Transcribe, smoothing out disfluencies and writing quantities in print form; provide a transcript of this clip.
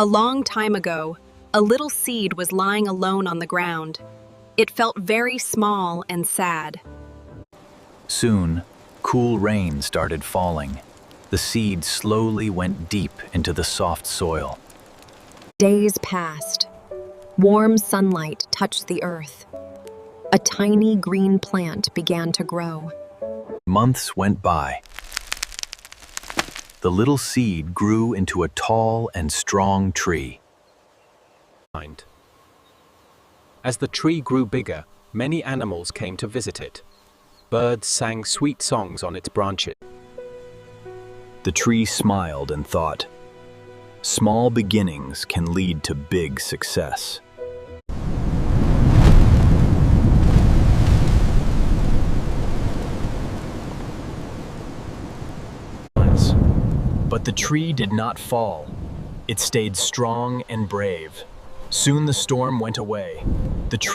A long time ago, a little seed was lying alone on the ground. It felt very small and sad. Soon, cool rain started falling. The seed slowly went deep into the soft soil. Days passed. Warm sunlight touched the earth. A tiny green plant began to grow. Months went by. The little seed grew into a tall and strong tree. As the tree grew bigger, many animals came to visit it. Birds sang sweet songs on its branches. The tree smiled and thought, "Small beginnings can lead to big success." But the tree did not fall. It stayed strong and brave. Soon the storm went away. The tree